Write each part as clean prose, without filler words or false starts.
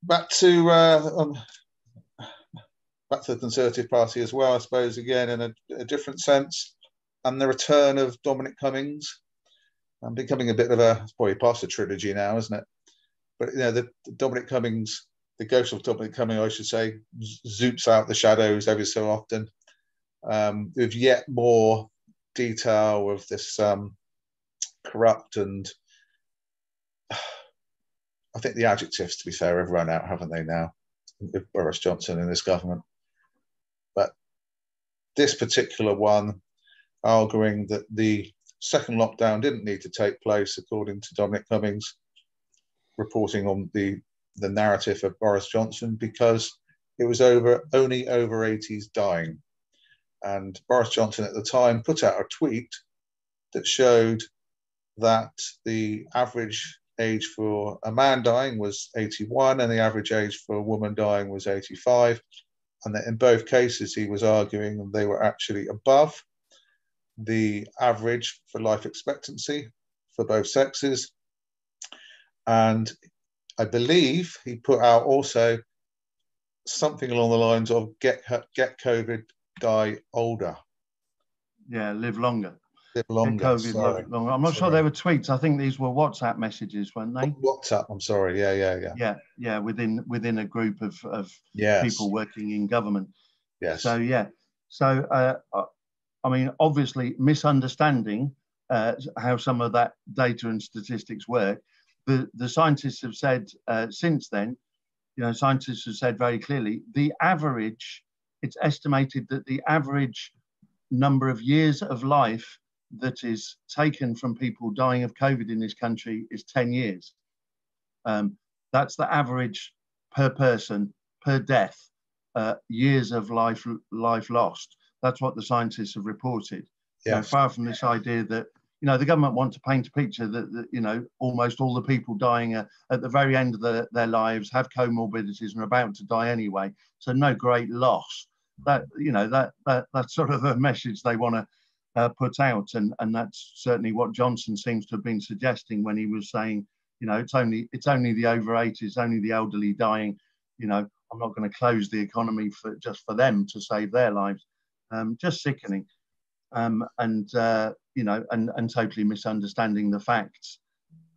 back to the Conservative Party as well, I suppose, again in a different sense, and the return of Dominic Cummings. I'm becoming a bit of it's probably past a trilogy now, isn't it? But the Dominic Cummings, the ghost of Dominic Cummings, I should say, zoops out the shadows every so often, with yet more detail of this corrupt and, I think the adjectives, to be fair, have run out, haven't they, now, with Boris Johnson in this government. But this particular one, arguing that the second lockdown didn't need to take place, according to Dominic Cummings, reporting on the narrative of Boris Johnson, because it was only over 80s dying. And Boris Johnson at the time put out a tweet that showed that the average age for a man dying was 81 and the average age for a woman dying was 85. And that in both cases, he was arguing they were actually above the average for life expectancy for both sexes. And I believe he put out also something along the lines of get COVID, die older. Yeah, live longer. Live longer. COVID, longer. I'm not sure they were tweets. I think these were WhatsApp messages, weren't they? WhatsApp. I'm sorry. Yeah. Within a group of yes. people working in government. Yes. So yeah. So I mean, obviously, misunderstanding how some of that data and statistics work. The scientists have said since then, scientists have said very clearly, it's estimated that the average number of years of life that is taken from people dying of COVID in this country is 10 years. That's the average per person, per death, years of life lost. That's what the scientists have reported. Yes. Far from this idea that, the government want to paint a picture that almost all the people dying at the very end of their lives have comorbidities and are about to die anyway. So no great loss. That's sort of a message they want to put out. And that's certainly what Johnson seems to have been suggesting when he was saying, it's only the over 80s, only the elderly dying. I'm not going to close the economy just for them to save their lives. Just sickening. And totally misunderstanding the facts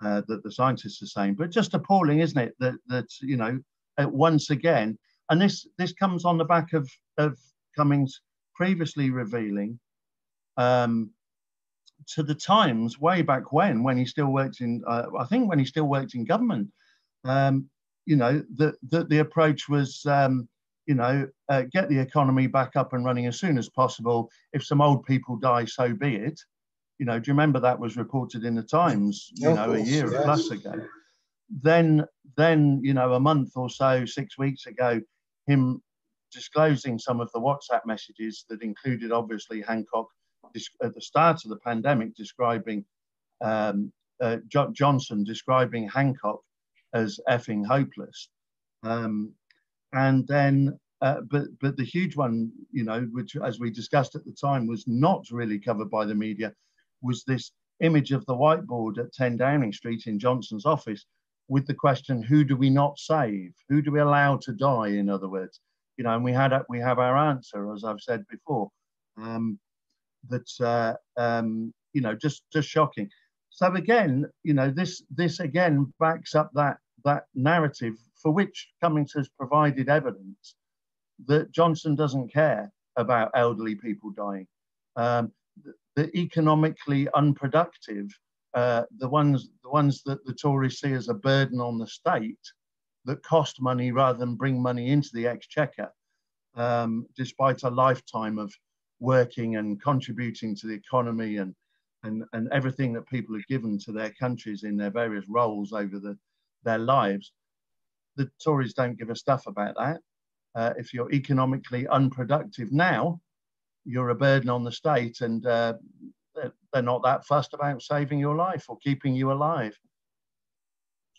that the scientists are saying. But just appalling, isn't it? That once again, and this comes on the back of Cummings previously revealing to the Times way back when he still worked in, I think when he still worked in government, that the approach was, get the economy back up and running as soon as possible. If some old people die, so be it. Do you remember that was reported in the Times, a year plus ago? Then, a month or so, 6 weeks ago, him disclosing some of the WhatsApp messages that included, obviously, Hancock at the start of the pandemic describing Johnson describing Hancock as effing hopeless. And then, but the huge one, which, as we discussed at the time, was not really covered by the media, was this image of the whiteboard at 10 Downing Street in Johnson's office with the question, who do we not save? Who do we allow to die, in other words? And we have our answer, as I've said before. That's just shocking. So again, this again backs up that narrative for which Cummings has provided evidence that Johnson doesn't care about elderly people dying. The economically unproductive, the ones that the Tories see as a burden on the state, that cost money rather than bring money into the exchequer, despite a lifetime of working and contributing to the economy and everything that people have given to their countries in their various roles over their lives. The Tories don't give a stuff about that. If you're economically unproductive now, you're a burden on the state, and they're not that fussed about saving your life or keeping you alive.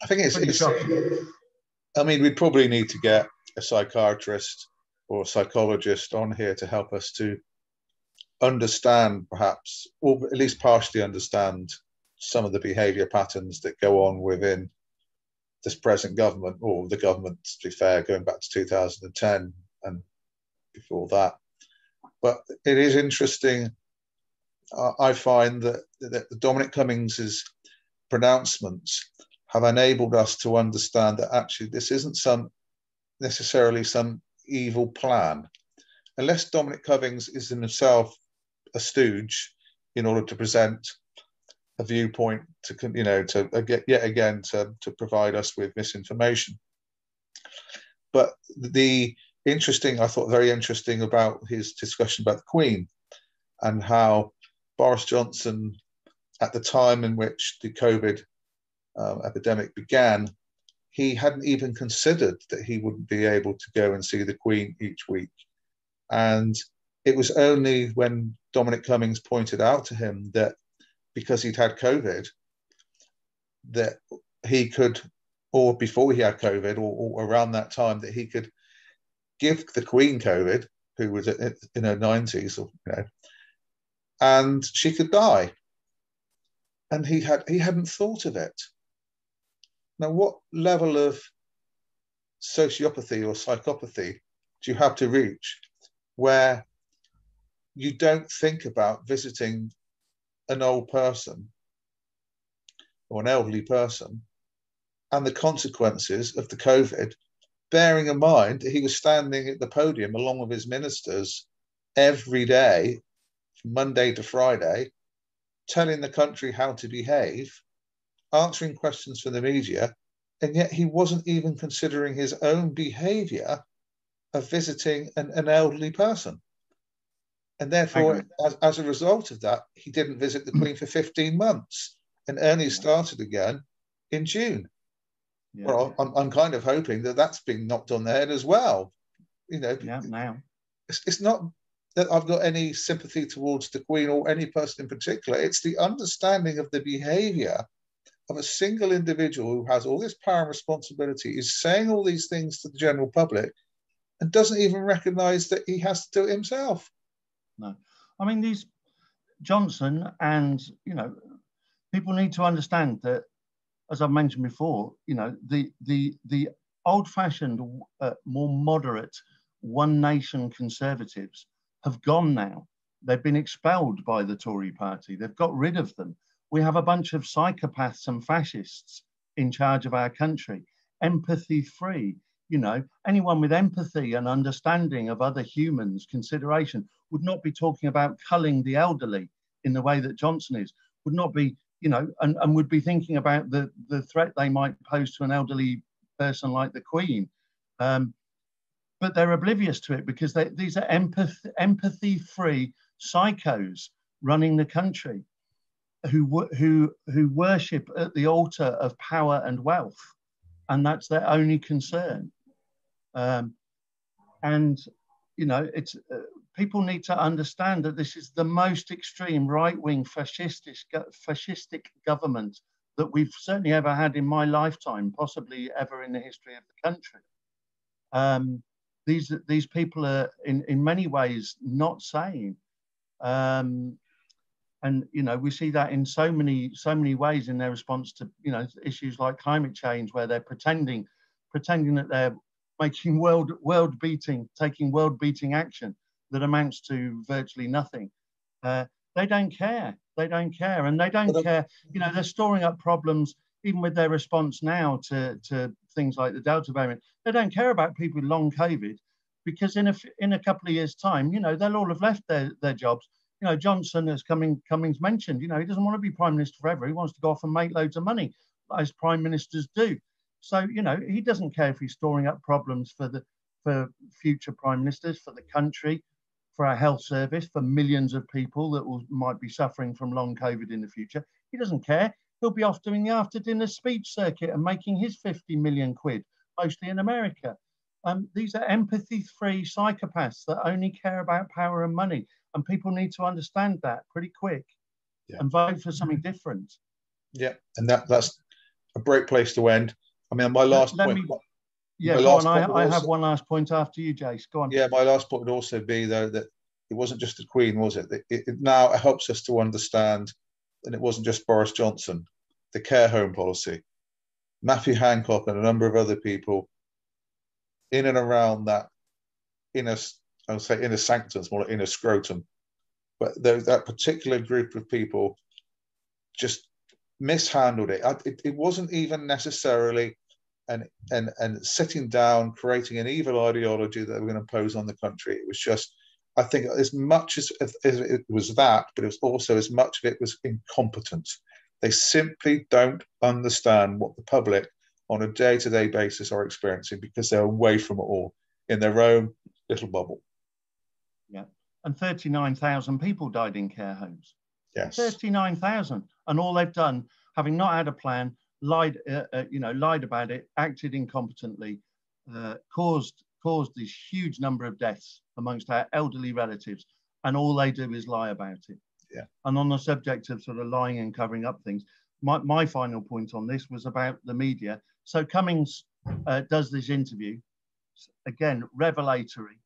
I think it's shocking. I mean, we'd probably need to get a psychiatrist or a psychologist on here to help us to understand, perhaps, or at least partially understand some of the behaviour patterns that go on within this present government, or the government, to be fair, going back to 2010 and before that. But it is interesting. I find that Dominic Cummings' pronouncements have enabled us to understand that actually this isn't necessarily some evil plan. Unless Dominic Cummings is in himself a stooge in order to present a viewpoint to provide us with misinformation. But I thought very interesting about his discussion about the Queen and how Boris Johnson, at the time in which the COVID epidemic began, he hadn't even considered that he wouldn't be able to go and see the Queen each week. And it was only when Dominic Cummings pointed out to him that because he'd had COVID, that he could, or before he had COVID, or around that time, that he could give the Queen COVID, who was in her 90s, and she could die. And he hadn't thought of it. Now, what level of sociopathy or psychopathy do you have to reach where you don't think about visiting an old person or an elderly person and the consequences of the COVID, bearing in mind that he was standing at the podium along with his ministers every day, from Monday to Friday, telling the country how to behave, answering questions from the media, and yet he wasn't even considering his own behaviour of visiting an elderly person. And therefore, as a result of that, he didn't visit the Queen for 15 months and only started again in June. Yeah. Well, I'm kind of hoping that that's been knocked on the head as well. Now. It's not that I've got any sympathy towards the Queen or any person in particular. It's the understanding of the behaviour of a single individual who has all this power and responsibility, is saying all these things to the general public and doesn't even recognise that he has to do it himself. No. I mean, these Johnson and, people need to understand that, as I mentioned before, the old-fashioned, more moderate, one-nation Conservatives have gone now. They've been expelled by the Tory party. They've got rid of them. We have a bunch of psychopaths and fascists in charge of our country, empathy-free. Anyone with empathy and understanding of other humans, consideration, would not be talking about culling the elderly in the way that Johnson is, would not be, and would be thinking about the threat they might pose to an elderly person like the Queen. But they're oblivious to it because these are empathy-free psychos running the country who worship at the altar of power and wealth. And that's their only concern. It's people need to understand that this is the most extreme right-wing fascistic government that we've certainly ever had in my lifetime, possibly ever in the history of the country. These people are in many ways not sane. We see that in so many ways in their response to issues like climate change, where they're pretending that they're making taking world-beating action that amounts to virtually nothing. They don't care, and they don't care. They're storing up problems even with their response now to things like the Delta variant. They don't care about people with long COVID, because in a couple of years' time, they'll all have left their jobs. Johnson, as Cummings mentioned, he doesn't want to be Prime Minister forever. He wants to go off and make loads of money, as Prime Ministers do. So, he doesn't care if he's storing up problems for future Prime Ministers, for the country, for our health service, for millions of people that might be suffering from long COVID in the future. He doesn't care. He'll be off doing the after-dinner speech circuit and making his 50 million quid, mostly in America. These are empathy-free psychopaths that only care about power and money. And people need to understand that pretty quick and vote for something different. Yeah, and that's a great place to end. I mean, my last point. I have one last point after you, Jace. Go on. Yeah, my last point would also be, though, that it wasn't just the Queen, was it? It now helps us to understand, and it wasn't just Boris Johnson, the care home policy. Matthew Hancock and a number of other people in and around that inner, I would say inner sanctum, more like inner scrotum. But that particular group of people just mishandled it. It wasn't even necessarily and sitting down, creating an evil ideology that they were going to impose on the country. It was just, I think, as much as it was that, but it was also as much of it was incompetence. They simply don't understand what the public on a day-to-day basis are experiencing because they're away from it all in their own little bubble. Yeah. And 39,000 people died in care homes. Yes. 39,000. And all they've done, having not had a plan, lied about it, acted incompetently, caused this huge number of deaths amongst our elderly relatives. And all they do is lie about it. Yeah. And on the subject of sort of lying and covering up things, my final point on this was about the media. So Cummings does this interview, again, revelatory,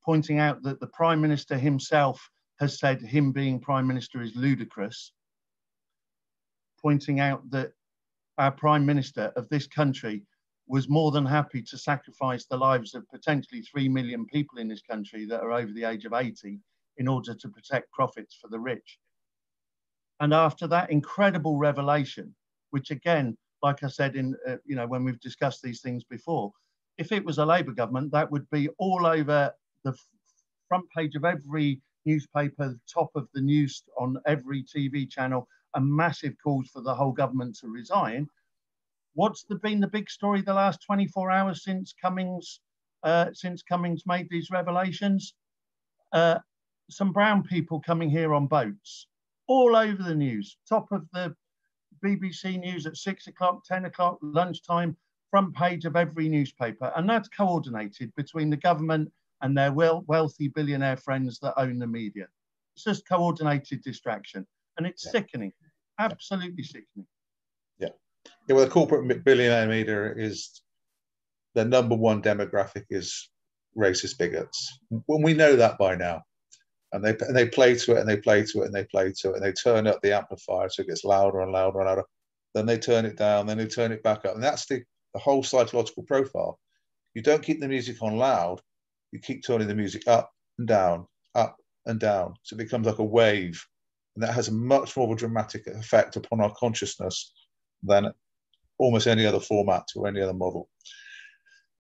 pointing out that the Prime Minister himself has said him being Prime Minister is ludicrous, pointing out that our Prime Minister of this country was more than happy to sacrifice the lives of potentially 3 million people in this country that are over the age of 80 in order to protect profits for the rich. And after that incredible revelation, which again, like I said, when we've discussed these things before, if it was a Labour government, that would be all over the front page of every newspaper, top of the news on every TV channel, and massive calls for the whole government to resign. What's been the big story the last 24 hours since Cummings made these revelations? Some brown people coming here on boats, all over the news, top of the BBC News at 6 o'clock, 10 o'clock, lunchtime, front page of every newspaper. And that's coordinated between the government and their wealthy billionaire friends that own the media. It's just coordinated distraction. And it's sickening, absolutely sickening. Yeah. Well, the corporate billionaire media is, the number one demographic is racist bigots. Well, we know that by now. And they play to it and they play to it and they play to it and they turn up the amplifier so it gets louder and louder and louder. Then they turn it down, then they turn it back up. And that's the whole psychological profile. You don't keep the music on loud, you keep turning the music up and down, up and down. So it becomes like a wave. And that has a much more of a dramatic effect upon our consciousness than almost any other format or any other model.